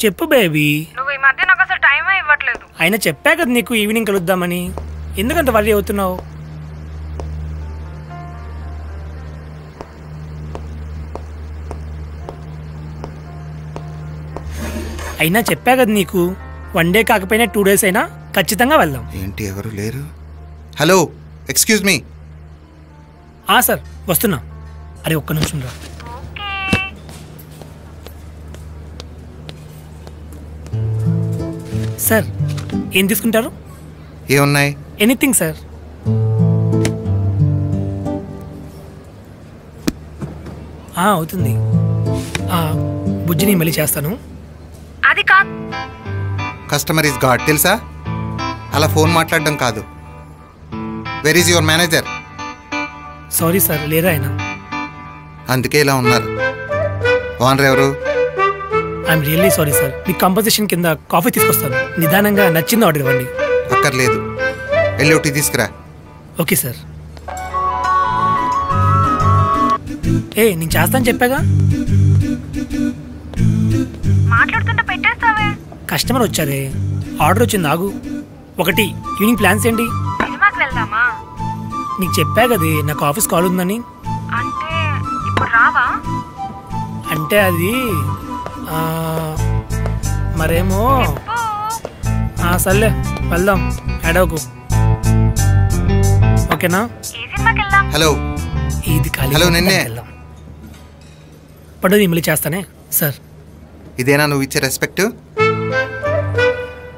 చెప్పు బేబీ. నువ్వు ఈ మధ్య నాకు అసలు టైమే ఇవ్వట్లేదు. అయినా చెప్పా కదా నీకు ఈవినింగ్ కలుద్దామని. ఎందుకంత వర్రీ అవుతున్నావు? అయినా చెప్పా కదా నీకు, 1 డే కాకపోయినా 2 days అయినా ఖచ్చితంగా వెళ్దాం. ఏంటి ఎవరు లేరు? Hello, excuse me. సార్ వస్తున్నా. అరే ఒక్క నిమిషం రా. సార్ ఏం తీసుకుంటారు? ఏమున్నాయి? Anything sir. అవుతుంది. బుజ్జిని మళ్ళీ చేస్తాను. అది కాదు. కస్టమర్ ఇస్ గాడ్ తెలుసా? అలా ఫోన్ మాట్లాడడం కాదు. Where is your manager? Sorry sir, లేరా ఆయన. అందుకే ఇలా ఉన్నారు. ఓనర్ ఎవరు? I'm really sorry sir. Me composition కింద కాఫీ తీసుకొస్తాను. నిదానంగా నచ్చింది ఆర్డర్ ఇవ్వండి. అక్కర్లేదు, వెళ్ళి ఒకటి తీసుకురా. Okay sir. నేను చేస్తాను చెప్పాగా. మాట్లాడుతుంటే పెట్టేస్తావే. కస్టమర్ వచ్చారే, ఆర్డర్ వచ్చింది. ఆగు. ఒకటి, ఈవినింగ్ ప్లాన్స్ ఏంటి? సినిమాకి వెళ్దామా? నీకు చెప్పా కదే నాకు ఆఫీస్ కాల్ ఉందని. అంటే ఇప్పుడు రావా? అంటే అది మరేమో. సర్లే వెళ్దాం, అడవకు. ఓకేనా? హలో, ఇది ఖాళీ. హలో, నిన్నే పడుది మళ్ళీ చేస్తానే సార్. ఇదేనా నువ్వు ఇచ్చే రెస్పెక్ట్?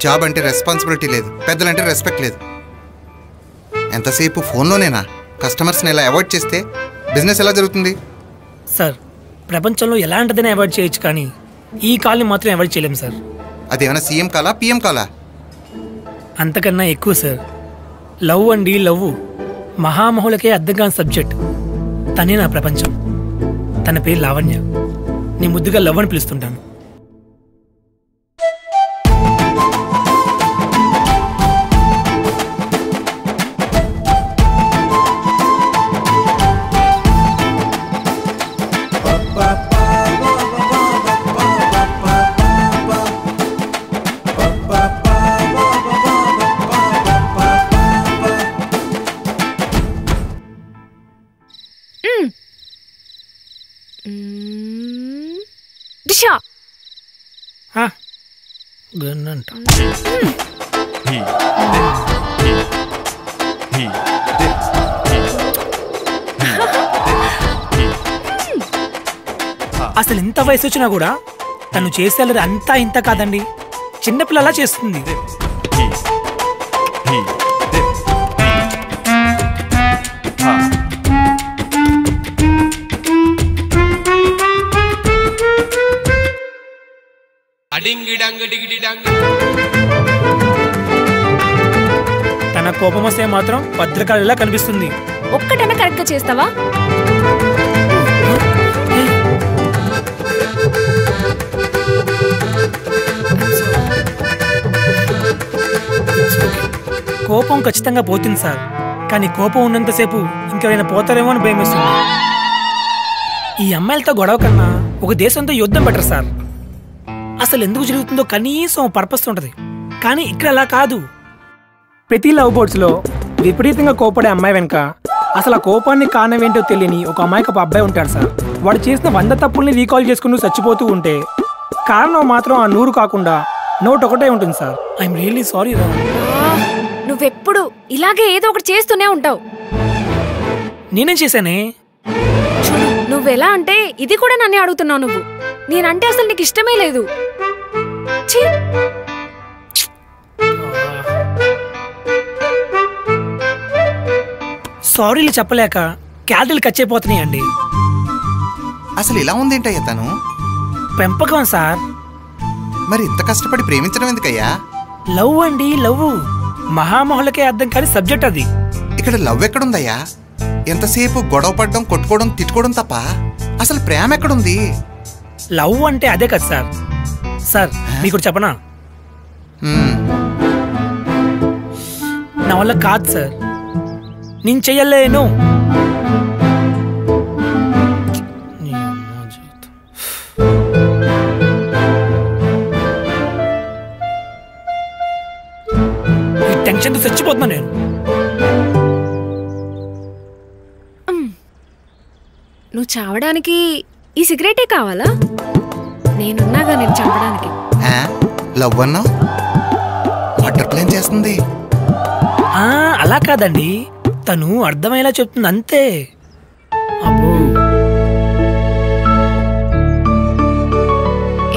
జాబ్ అంటే రెస్పాన్సిబిలిటీ లేదు, పెద్దలంటే రెస్పెక్ట్ లేదు. ఎంతసేపు ఫోన్లోనేనా? కస్టమర్స్ని ఎలా అవాయిడ్ చేస్తే బిజినెస్ ఎలా జరుగుతుంది? సార్ ప్రపంచంలో ఎలాంటిదైనా అవాయిడ్ చేయొచ్చు, కానీ ఈ కాల్ని మాత్రం అవాయిడ్ చేయలేము సార్. అదేమైనా సీఎం కాలా, పిఎం కాలా? అంతకన్నా ఎక్కువ సార్. లవ్ అండి, లవ్. మహామహులకే అర్థం కాని సబ్జెక్ట్. తనే నా ప్రపంచం. తన పేరు లావణ్య. నీ ముద్దుగా లవ్ అని పిలుస్తుంటాను. గన్నంట. అసలు ఎంత వయసు వచ్చినా కూడా తను చేసేది అంతా ఇంత కాదండి. చిన్నపిల్లలా చేస్తుంది. తన కోపం వస్తే మాత్రం భద్రకాళిలా కనిపిస్తుంది. ఒక్కటైనా కరెక్ట్ గా చేస్తావా? కోపం ఖచ్చితంగా పోతుంది సార్, కానీ కోపం ఉన్నంతసేపు ఇంకెవరైనా పోతారేమో అని భయమేస్తుంది. ఈ అమ్మాయిలతో గొడవ కన్నా ఒక దేశంతో యుద్ధం బెటర్ సార్. అసలు ఎందుకు జరుగుతుందో కనీసం పర్పస్ ఉంటుంది, కానీ ఇక్కడ అలా కాదు. ప్రతి లవ్ బోర్డ్స్లో విపరీతంగా కోపడే అమ్మాయి వెనుక అసలు ఆ కోపాన్ని కారణమేంటో తెలియని ఒక అమాయకపు అబ్బాయి ఉంటాడు సార్. వాడు చేసిన 100 తప్పుల్ని రీకాల్ చేసుకుంటూ చచ్చిపోతూ ఉంటే కారణం మాత్రం ఆ 100 కాకుండా 101 ఉంటుంది సార్. ఐఎమ్ రియల్లీ సారీ రా. నువ్వెప్పుడు ఇలాగే ఏదో ఒకటి చేస్తూనే ఉంటావు. నేనేం చేశానే? చూడు, నువ్వెలా అంటే ఇది కూడా నన్నే అడుగుతున్నావు. నువ్వు నేనంటే అసలు నీకు ఇష్టమే లేదు. ఛీ! సారీలు చెప్పలేక క్యాలరీలు ఖర్చు అయిపోతున్నాయండి. అసలు ఇలా ఉందేంటయ్యా తను? పెంపకం సార్. మరి ఇంత కష్టపడి ప్రేమించడం ఎందుకయ్యా? లవ్ అండి, లవ్. మహామహులకే అర్థం కాని సబ్జెక్ట్ అది. ఇక్కడ లవ్ ఎక్కడుందయ్యా? ఎంతసేపు గొడవ పడడం, కొట్టుకోవడం, తిట్టుకోవడం తప్ప అసలు ప్రేమ ఎక్కడుంది? లవ్ అంటే అదే కదా సార్. సార్ మీకు చెప్పనా? నా వల్ల కాదు సార్, నేను చెయ్యలేను. ఈ టెన్షన్తో చచ్చిపోతున్నా నేను. నువ్వు చావడానికి ఈ సిగరెటే కావాలా? నేనున్నాగా నేను చంపడానికి. లవ్ అన్నావు, వాటర్ ప్లాన్ చేస్తుంది. అలా కాదండి, తను అర్థమయ్యేలా చెప్తుంది అంతే. అబ్బో,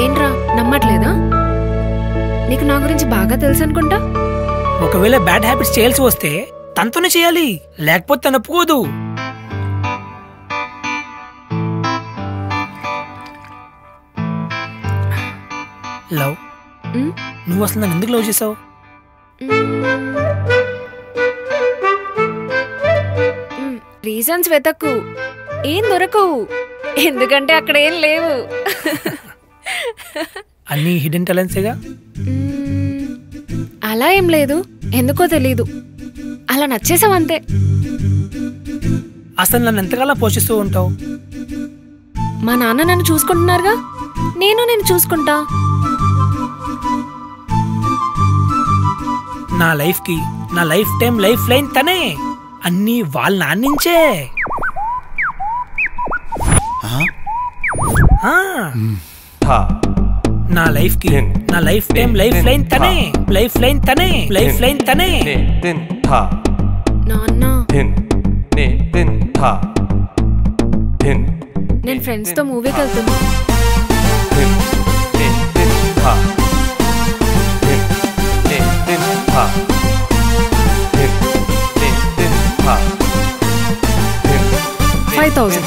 ఏంట్రా నమ్మట్లేదా? నీకు నా గురించి బాగా తెలుసు అనుకుంటా. ఒకవేళ బ్యాడ్ హ్యాబిట్స్ చేయాల్సి వస్తే తనతోనే చేయాలి, లేకపోతే తను ఒప్పుకోదు. లవ్, నువ్వు అసలు నన్ను ఎందుకు లవ్ చేసావు? రీజన్స్ వెతకు, ఏం దొరకవు. ఎందుకంటే అక్కడ ఏం లేవు. అన్ని హిడెన్ టాలెంట్సేగా. అలా ఏం లేదు, ఎందుకో తెలీదు, అలా నచ్చేసావంతే. అసలు నన్ను ఎంతకాలం పోషిస్తూ ఉంటావు? మా నాన్న నన్ను చూసుకుంటున్నారుగా, నేను చూసుకుంటా. నా లైఫ్ కి, నా లైఫ్ టైం లైఫ్ లైన్ తనే. అన్నీ వాళ్ళ నాన్నించే. నా లైఫ్ కి, నా లైఫ్ టైం లైఫ్ లైన్ తనే. లైఫ్ లైన్ తనే, లైఫ్ లైన్ తనే. నాన్న, నేను ఫ్రెండ్స్ తో మూవీకి వెళ్తున్నా. $5,000.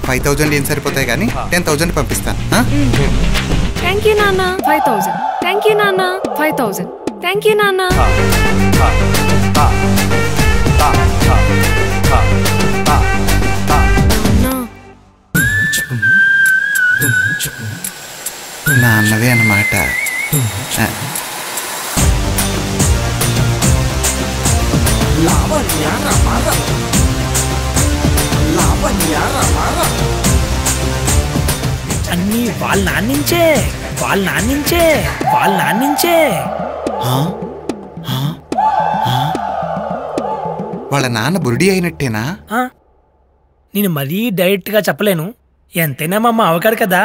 $5,000 ఏం సరిపోతాయి కానీ 10,000 పంపిస్తాను. థ్యాంక్ యూ నాన్న. 5,000. థ్యాంక్ యూ నాన్న. 5,000. థ్యాంక్ యూ నాన్న. నా అన్నవే అన్నమాట. అన్నీ వాళ్ళ నాన్నించే, వాళ్ళ నాన్నించే, వాళ్ళ నాన్నించే. వాళ్ళ నాన్న బురుడి అయినట్టేనా? నేను మరీ డైరెక్ట్ గా చెప్పలేను, ఎంతైనా మా అమ్మ అవగారు కదా.